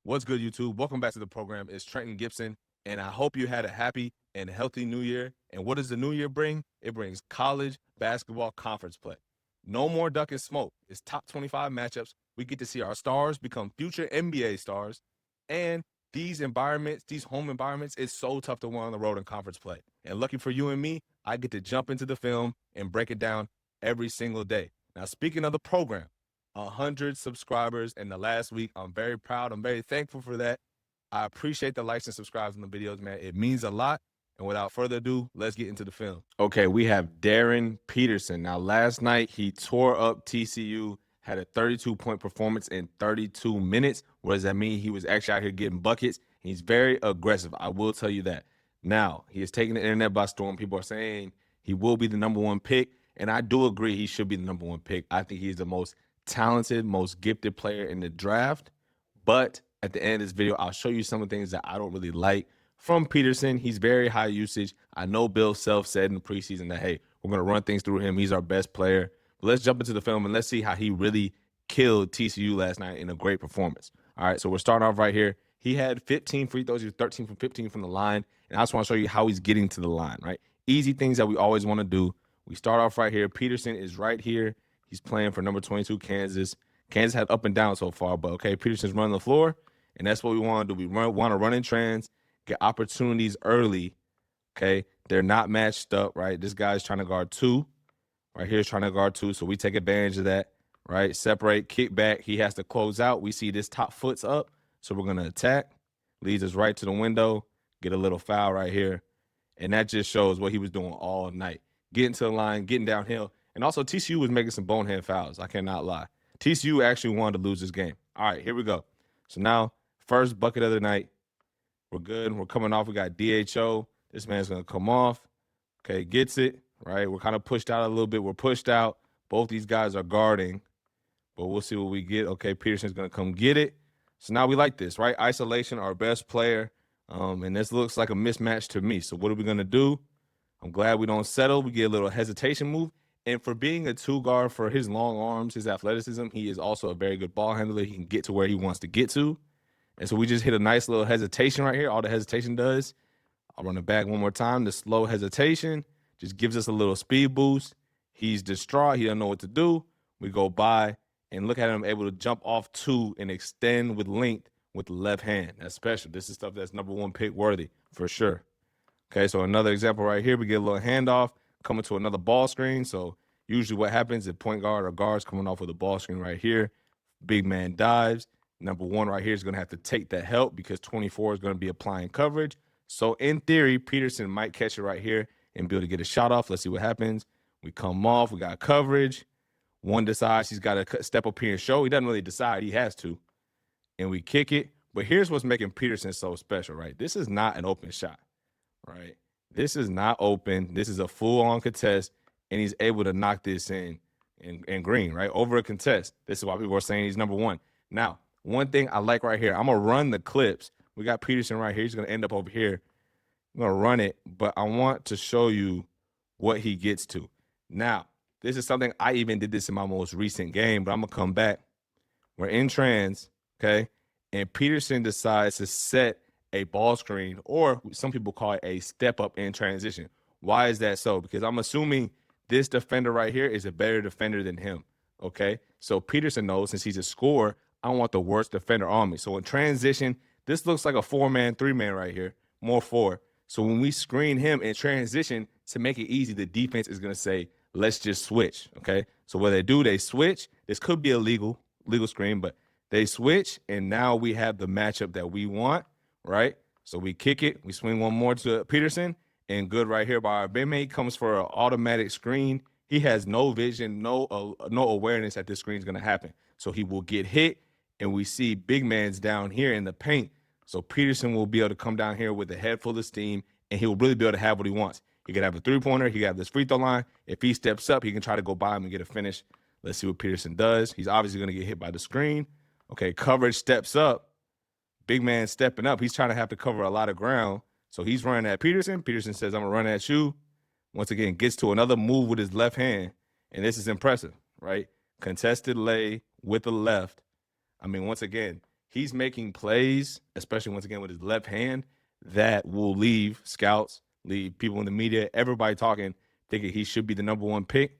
What's good, YouTube? Welcome back to the program. It's Trenton Gibson, and I hope you had a happy and healthy new year. And what does the new year bring? It brings college basketball conference play. No more duck and smoke. It's top 25 matchups. We get to see our stars become future NBA stars. And these environments, these home environments, it's so tough to win on the road in conference play. And lucky for you and me, I get to jump into the film and break it down every single day. Now, speaking of the program, 100 subscribers in the last week. I'm very proud. I'm very thankful for that. I appreciate the likes and subscribes on the videos, man. It means a lot. And without further ado, let's get into the film. Okay, we have Darryn Peterson. Now, last night he tore up TCU, had a 32-point performance in 32 minutes. What does that mean? He was actually out here getting buckets. He's very aggressive. I will tell you that. Now, he is taking the internet by storm. People are saying he will be the #1 pick. And I do agree he should be the #1 pick. I think he's the most talented, most gifted player in the draft. But at the end of this video, I'll show you some of the things that I don't really like from Peterson. He's very high usage. I know Bill Self said in the preseason that, hey, we're going to run things through him. He's our best player. But let's jump into the film and let's see how he really killed TCU last night in a great performance. All right, so we're starting off right here. He had 15 free throws. He was 13 from 15 from the line. And I just want to show you how he's getting to the line, right? Easy things that we always want to do. We start off right here. Peterson is right here. He's playing for number 22, Kansas. Kansas had up and down so far, but okay, Peterson's running the floor, and that's what we want to do. We want to run in trans, get opportunities early, okay? They're not matched up, right? This guy's trying to guard 2. Right here is trying to guard 2, so we take advantage of that, right? Separate, kick back. He has to close out. We see this top foot's up, so we're going to attack. Leads us right to the window, get a little foul right here, and that just shows what he was doing all night. Getting to the line, getting downhill. And also, TCU was making some bonehead fouls. I cannot lie. TCU actually wanted to lose this game. All right, here we go. So now, first bucket of the night. We're good. We're coming off. We got DHO. This man's going to come off. Okay, gets it, right? We're kind of pushed out a little bit. We're pushed out. Both these guys are guarding, but we'll see what we get. Okay, Peterson's going to come get it. So now we like this, right? Isolation, our best player. And this looks like a mismatch to me. So what are we going to do? I'm glad we don't settle. We get a little hesitation move. And for being a 2 guard, for his long arms, his athleticism, he is also a very good ball handler. He can get to where he wants to get to. And so we just hit a nice little hesitation right here. All the hesitation does, I'll run it back one more time. The slow hesitation just gives us a little speed boost. He's distraught. He doesn't know what to do. We go by and look at him able to jump off 2 and extend with length with the left hand. That's special. This is stuff that's #1 pick worthy for sure. Okay, so another example right here. We get a little handoff. Coming to another ball screen. So usually what happens is point guard or guards coming off with a ball screen right here. Big man dives. #1 right here is going to have to take that help because 24 is going to be applying coverage. So in theory, Peterson might catch it right here and be able to get a shot off. Let's see what happens. We come off. We got coverage. One decides he's got to step up here and show. He doesn't really decide. He has to. And we kick it. But here's what's making Peterson so special, right? This is not an open shot, right? This is not open. This is a full-on contest, and he's able to knock this in green, right? Over a contest. This is why people are saying he's #1. Now, one thing I like right here, I'm going to run the clips. We got Peterson right here. He's going to end up over here. I'm going to run it, but I want to show you what he gets to. Now, this is something I even did this in my most recent game, but I'm going to come back. We're in trans, okay? And Peterson decides to set a ball screen, or some people call it a step up in transition. Why is that so? Because I'm assuming this defender right here is a better defender than him, okay? So Peterson knows since he's a scorer, I want the worst defender on me. So in transition, this looks like a 4-man, 3-man right here, more 4. So when we screen him in transition, to make it easy, the defense is going to say, let's just switch, okay? So what they do, they switch. This could be a legal screen, but they switch, and now we have the matchup that we want, right? So we kick it. We swing one more to Peterson, and good right here by our big mate. Comes for an automatic screen. He has no vision, no awareness that this screen is going to happen. So he will get hit, and we see big man's down here in the paint. So Peterson will be able to come down here with a head full of steam, and he will really be able to have what he wants. He can have a 3-pointer. He can have this free throw line. If he steps up, he can try to go by him and get a finish. Let's see what Peterson does. He's obviously going to get hit by the screen. Okay, coverage steps up. Big man stepping up. He's trying to have to cover a lot of ground. So he's running at Peterson. Peterson says, I'm going to run at you. Once again, gets to another move with his left hand. And this is impressive, right? Contested lay with the left. I mean, once again, he's making plays, especially once again with his left hand, that will leave scouts, leave people in the media, everybody talking, thinking he should be the number one pick.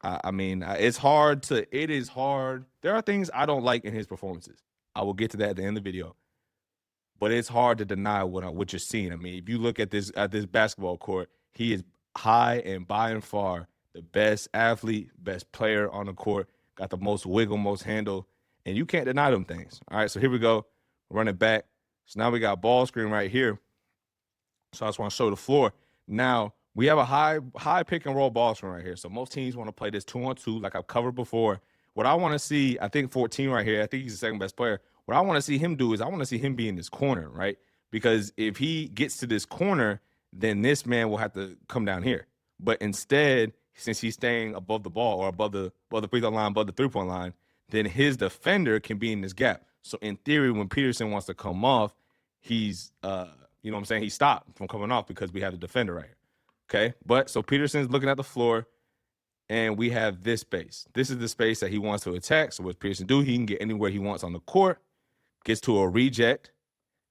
I mean, it's hard to. It is hard. There are things I don't like in his performances. I will get to that at the end of the video, but it's hard to deny what you're seeing. I mean, if you look at this basketball court, he is high and by and far the best athlete, best player on the court. Got the most wiggle, most handle, and you can't deny them things. All right, so here we go, run it back. So now we got ball screen right here. So I just want to show the floor. Now we have a high pick and roll ball screen right here. So most teams want to play this 2-on-2, like I've covered before. What I want to see, I think 14 right here. I think he's the second best player. What I want to see him do is I want to see him be in this corner, right? Because if he gets to this corner, then this man will have to come down here. But instead, since he's staying above the ball or above the free throw line, above the 3-point line, then his defender can be in this gap. So in theory, when Peterson wants to come off, he's you know what I'm saying, he stopped from coming off because we have the defender right here. Okay, but so Peterson's looking at the floor, and we have this space. This is the space that he wants to attack. So what Peterson do? He can get anywhere he wants on the court, gets to a reject,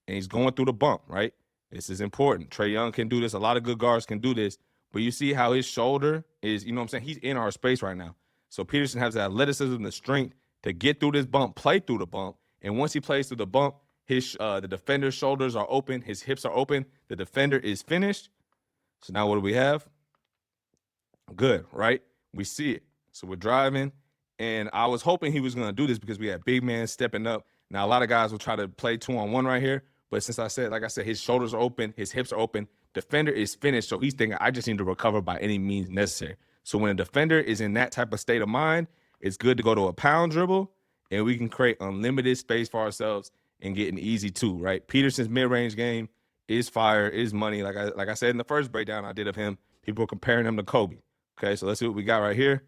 and he's going through the bump, right? This is important. Trae Young can do this. A lot of good guards can do this. But you see how his shoulder is, you know what I'm saying? He's in our space right now. So Peterson has the athleticism, the strength to get through this bump, play through the bump. And once he plays through the bump, his the defender's shoulders are open, his hips are open, the defender is finished. So now what do we have? Good, right? We see it. So we're driving, and I was hoping he was going to do this because we had big man stepping up. Now, a lot of guys will try to play 2-on-1 right here, but since like I said, his shoulders are open, his hips are open, defender is finished, so he's thinking, I just need to recover by any means necessary. So when a defender is in that type of state of mind, it's good to go to a pound dribble, and we can create unlimited space for ourselves and get an easy 2, right? Peterson's mid-range game is fire, is money. Like I said in the first breakdown I did of him, people are comparing him to Kobe. Okay, so let's see what we got right here.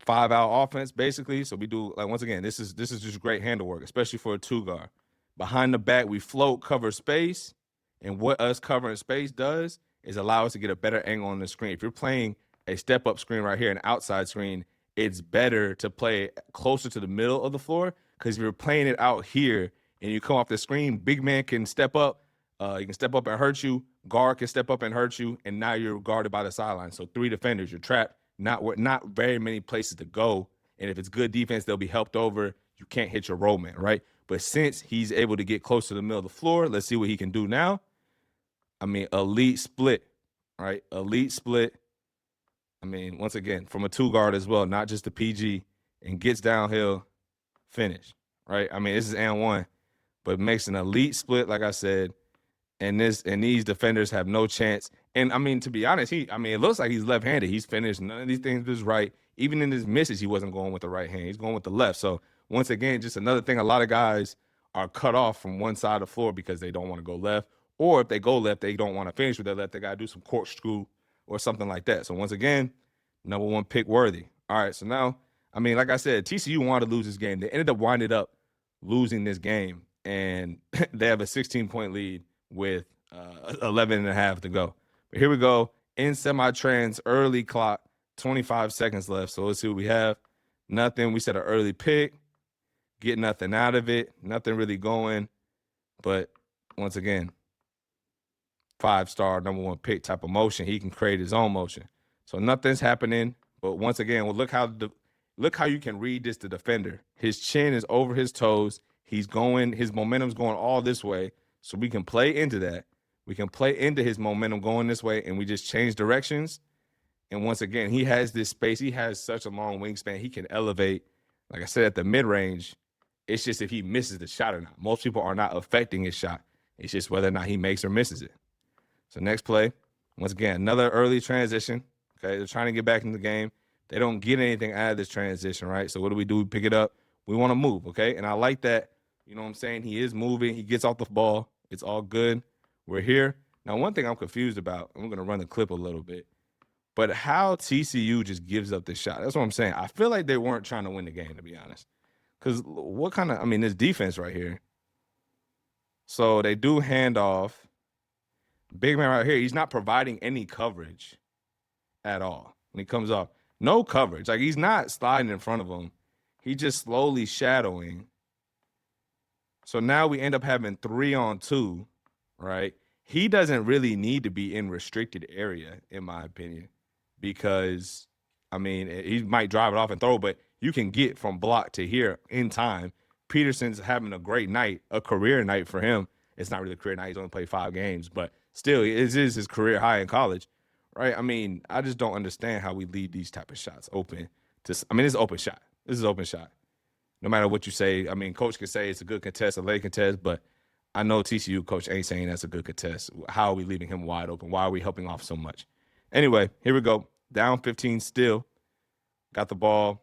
5-out offense, basically. So we do, like, once again, this is just great handle work, especially for a 2-guard. Behind the back, we float, cover space, and what us covering space does is allow us to get a better angle on the screen. If you're playing a step-up screen right here, an outside screen, it's better to play closer to the middle of the floor, because if you're playing it out here and you come off the screen, big man can step up. You can step up and hurt you. Guard can step up and hurt you, and now you're guarded by the sideline. So 3 defenders, you're trapped. Not very many places to go. And if it's good defense, they'll be helped over. You can't hit your roll man, right? But since he's able to get close to the middle of the floor, let's see what he can do now. I mean, elite split, right? Elite split. I mean, once again, from a 2-guard as well, not just the PG, and gets downhill, finish, right? I mean, this is and 1, but makes an elite split, like I said. And these defenders have no chance. And I mean, to be honest, it looks like he's left-handed. He's finished. None of these things is right. Even in his misses, he wasn't going with the right hand. He's going with the left. So once again, just another thing. A lot of guys are cut off from one side of the floor because they don't want to go left, or if they go left, they don't want to finish with their left. They got to do some corkscrew or something like that. So once again, number 1 pick worthy. All right. So now, I mean, like I said, TCU wanted to lose this game. They ended up winding up losing this game, and they have a 16-point lead with 11 and a half to go. But here we go. In semi-trans, early clock, 25 seconds left. So let's see what we have. Nothing. We set an early pick. Get nothing out of it. Nothing really going. But once again, 5-star, number 1 pick type of motion. He can create his own motion. So nothing's happening. But once again, well, look how you can read this, the defender. His chin is over his toes. His momentum's going all this way. So we can play into that. We can play into his momentum going this way, and we just change directions. And once again, he has this space. He has such a long wingspan. He can elevate. Like I said, at the mid-range, it's just if he misses the shot or not. Most people are not affecting his shot. It's just whether or not he makes or misses it. So next play, once again, another early transition. Okay, they're trying to get back in the game. They don't get anything out of this transition, right? So what do? We pick it up. We want to move, okay? And I like that. You know what I'm saying? He is moving. He gets off the ball. It's all good. We're here. Now, one thing I'm confused about, I'm going to run the clip a little bit, but how TCU just gives up this shot. That's what I'm saying. I feel like they weren't trying to win the game, to be honest. Because this defense right here. So they do handoff. Big man right here, he's not providing any coverage at all when he comes off. No coverage. Like, he's not sliding in front of him. He's just slowly shadowing. So now we end up having 3-on-2, right? He doesn't really need to be in restricted area, in my opinion, because I mean he might drive it off and throw, but you can get from block to here in time. Peterson's having a great night, a career night for him. It's not really a career night; he's only played 5 games, but still, it is his career high in college, right? I mean, I just don't understand how we leave these type of shots open. I mean, it's an open shot. This is an open shot. No matter what you say, I mean, coach can say it's a good contest, a late contest, but I know TCU coach ain't saying that's a good contest. How are we leaving him wide open? Why are we helping off so much? Anyway, here we go. Down 15 still. Got the ball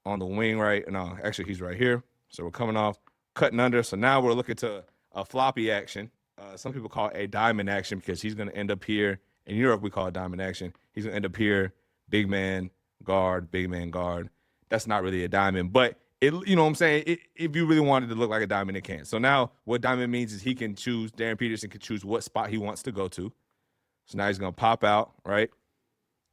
on the wing right. No, actually, he's right here. So we're coming off, cutting under. So now we're looking to a floppy action. Some people call it a diamond action because he's going to end up here. In Europe, we call it diamond action. He's going to end up here, big man, guard, big man, guard. That's not really a diamond, but it, you know what I'm saying? If you really wanted to look like a diamond, it can. So now what diamond means is he can choose, Darryn Peterson can choose what spot he wants to go to. So now he's going to pop out, right?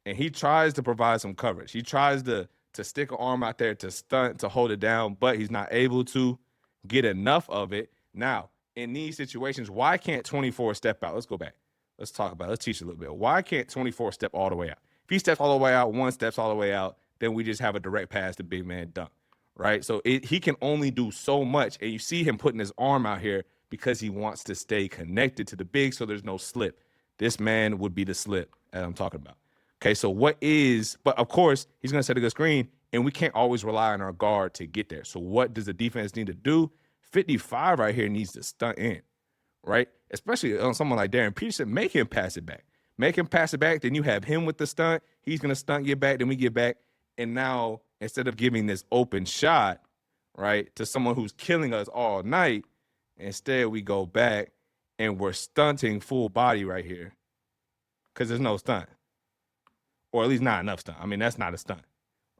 And he tries to provide some coverage. He tries to stick an arm out there to stunt, to hold it down, but he's not able to get enough of it. Now, in these situations, why can't 24 step out? Let's go back. Let's talk about it. Let's teach a little bit. Why can't 24 step all the way out? If he steps all the way out, one steps all the way out, then we just have a direct pass to big man dunk, right? So he can only do so much, and you see him putting his arm out here because he wants to stay connected to the big so there's no slip. This man would be the slip that I'm talking about. Okay, so but of course, he's going to set a good screen, and we can't always rely on our guard to get there. So what does the defense need to do? 55 right here needs to stunt in, right? Especially on someone like Darryn Peterson, make him pass it back. Make him pass it back, then you have him with the stunt. He's going to stunt, get back, then we get back. And now, instead of giving this open shot, right, to someone who's killing us all night, instead we go back and we're stunting full body right here because there's no stunt. Or at least not enough stunt. I mean, that's not a stunt,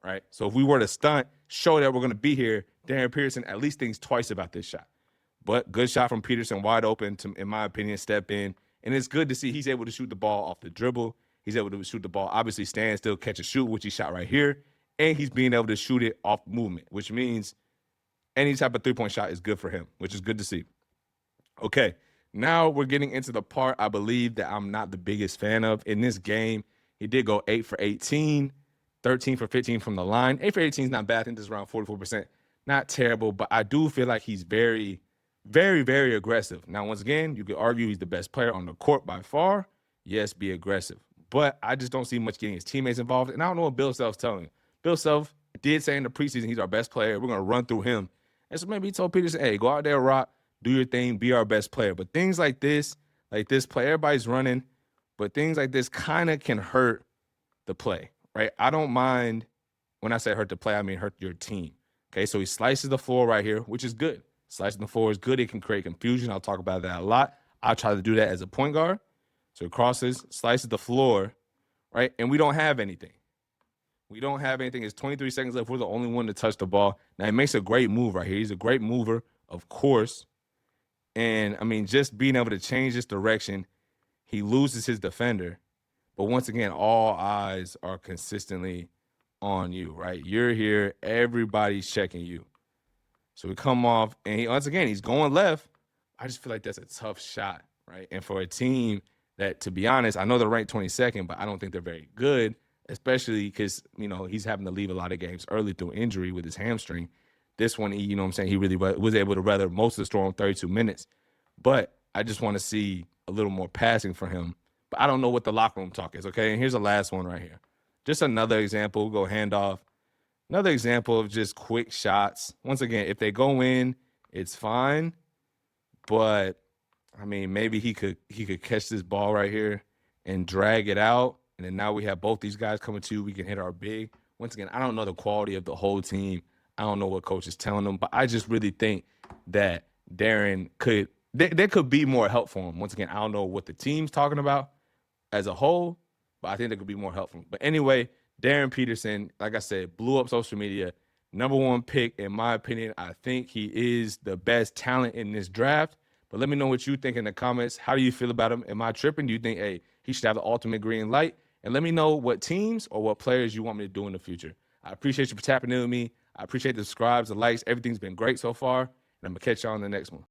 right? So if we were to stunt, show that we're going to be here, Darryn Peterson at least thinks twice about this shot. But good shot from Peterson, wide open to, in my opinion, step in. And it's good to see he's able to shoot the ball off the dribble. He's able to shoot the ball, obviously stand still, catch and shoot, which he shot right here. And he's being able to shoot it off movement, which means any type of three-point shot is good for him, which is good to see. Okay, now we're getting into the part I believe that I'm not the biggest fan of. In this game, he did go 8 for 18, 13 for 15 from the line. 8 for 18 is not bad. I think this is around 44%. Not terrible, but I do feel like he's very, very, very aggressive. Now, once again, you could argue he's the best player on the court by far. Yes, be aggressive. But I just don't see much getting his teammates involved. And I don't know what Bill Self's telling him. Bill Self did say in the preseason he's our best player. We're going to run through him. And so maybe he told Peterson, hey, go out there, rock, do your thing, be our best player. But things like this play, everybody's running. But things like this kind of can hurt the play, right? I don't mind when I say hurt the play, I mean hurt your team. Okay, so he slices the floor right here, which is good. Slicing the floor is good. It can create confusion. I'll talk about that a lot. I'll try to do that as a point guard. So he crosses, slices the floor, right? And we don't have anything. We don't have anything. It's 23 seconds left. We're the only one to touch the ball. Now, he makes a great move right here. He's a great mover, of course. And, I mean, just being able to change this direction, he loses his defender. But once again, all eyes are consistently on you, right? You're here. Everybody's checking you. So we come off, and once again, he's going left. I just feel like that's a tough shot, right? And for a team that, to be honest, I know they're ranked 22nd, but I don't think they're very good, especially because, he's having to leave a lot of games early through injury with his hamstring. This one, he really was able to weather most of the storm, 32 minutes. But I just want to see a little more passing for him. But I don't know what the locker room talk is, okay? And here's the last one right here. Just another example. We'll go handoff. Another example of just quick shots. Once again, if they go in, it's fine. But, I mean, maybe he could catch this ball right here and drag it out. And then now we have both these guys coming to you. We can hit our big. Once again, I don't know the quality of the whole team. I don't know what coach is telling them. But I just really think that Darryn there could be more help for him. Once again, I don't know what the team's talking about as a whole, but I think there could be more help for him. But anyway, Darryn Peterson, like I said, blew up social media. Number 1 pick, in my opinion. I think he is the best talent in this draft. But let me know what you think in the comments. How do you feel about him? Am I tripping? Do you think, hey, he should have the ultimate green light? And let me know what teams or what players you want me to do in the future. I appreciate you for tapping in with me. I appreciate the subscribes, the likes. Everything's been great so far. I'm going to catch y'all on the next one.